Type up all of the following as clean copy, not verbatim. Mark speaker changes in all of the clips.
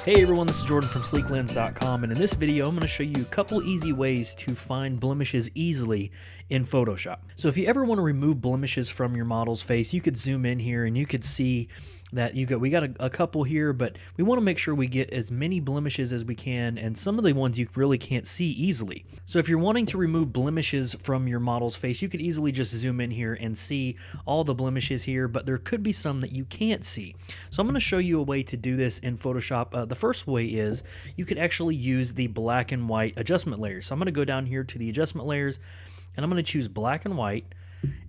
Speaker 1: Hey everyone, this is Jordan from sleeklens.com, and in this video I'm going to show you a couple easy ways to find blemishes easily in Photoshop. So if you ever want to remove blemishes from your model's face, you could zoom in here and you could see that we got a couple here, but we want to make sure we get as many blemishes as we can, and some of the ones you really can't see easily. So if you're wanting to remove blemishes from your model's face, you could easily just zoom in here and see all the blemishes here, but there could be some that you can't see. So I'm going to show you a way to do this in Photoshop. The first way is you could actually use the black and white adjustment layers. So I'm going to go down here to the adjustment layers, and I'm going to choose black and white.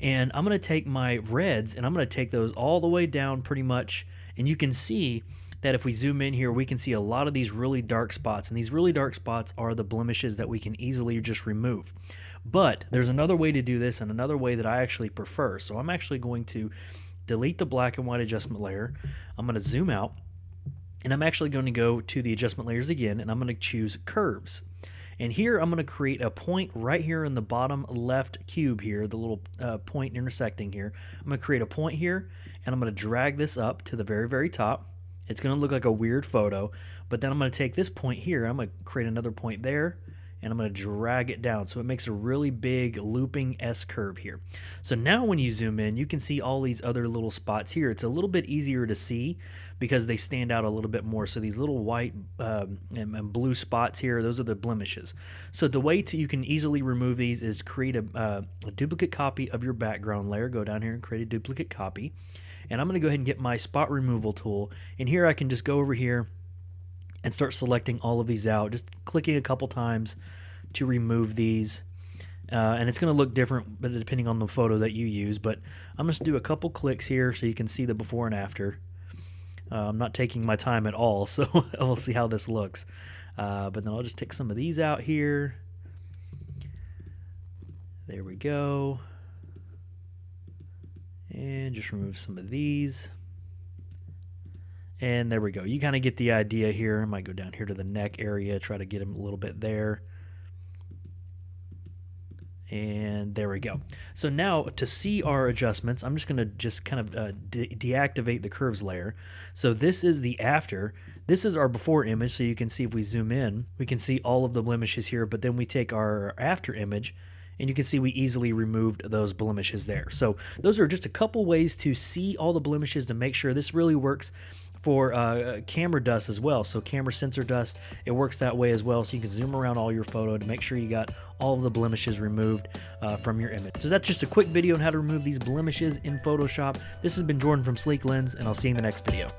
Speaker 1: And I'm going to take my reds and I'm going to take those all the way down pretty much, and you can see that if we zoom in here we can see a lot of these really dark spots, and these really dark spots are the blemishes that we can easily just remove. But there's another way to do this, and another way that I actually prefer. So I'm actually going to delete the black and white adjustment layer. I'm going to zoom out, and I'm actually going to go to the adjustment layers again, and I'm going to choose curves. And here I'm going to create a point right here in the bottom left cube here, the little point intersecting here. I'm going to create a point here, and I'm going to drag this up to the very, very top. It's going to look like a weird photo, but then I'm going to take this point here, I'm going to create another point there, and I'm going to drag it down so it makes a really big looping S curve here. So now when you zoom in, you can see all these other little spots here. It's a little bit easier to see because they stand out a little bit more. So these little white and blue spots here, those are the blemishes. So the way you can easily remove these is create a duplicate copy of your background layer. Go down here and create a duplicate copy. And I'm going to go ahead and get my spot removal tool. And here I can just go over here and start selecting all of these out, just clicking a couple times to remove these. And it's going to look different depending on the photo that you use, but I'm just do a couple clicks here so you can see the before and after. I'm not taking my time at all, so we'll see how this looks. But then I'll just take some of these out here. There we go. And just remove some of these. And there we go. You kind of get the idea here. I might go down here to the neck area, try to get them a little bit there. And there we go. So now to see our adjustments, I'm just going to kind of deactivate the curves layer. So this is the after. This is our before image. So you can see if we zoom in, we can see all of the blemishes here. But then we take our after image, and you can see we easily removed those blemishes there. So those are just a couple ways to see all the blemishes to make sure this really works for camera dust as well. So camera sensor dust, it works that way as well. So you can zoom around all your photo to make sure you got all of the blemishes removed from your image. So that's just a quick video on how to remove these blemishes in Photoshop. This has been Jordan from Sleek Lens, and I'll see you in the next video.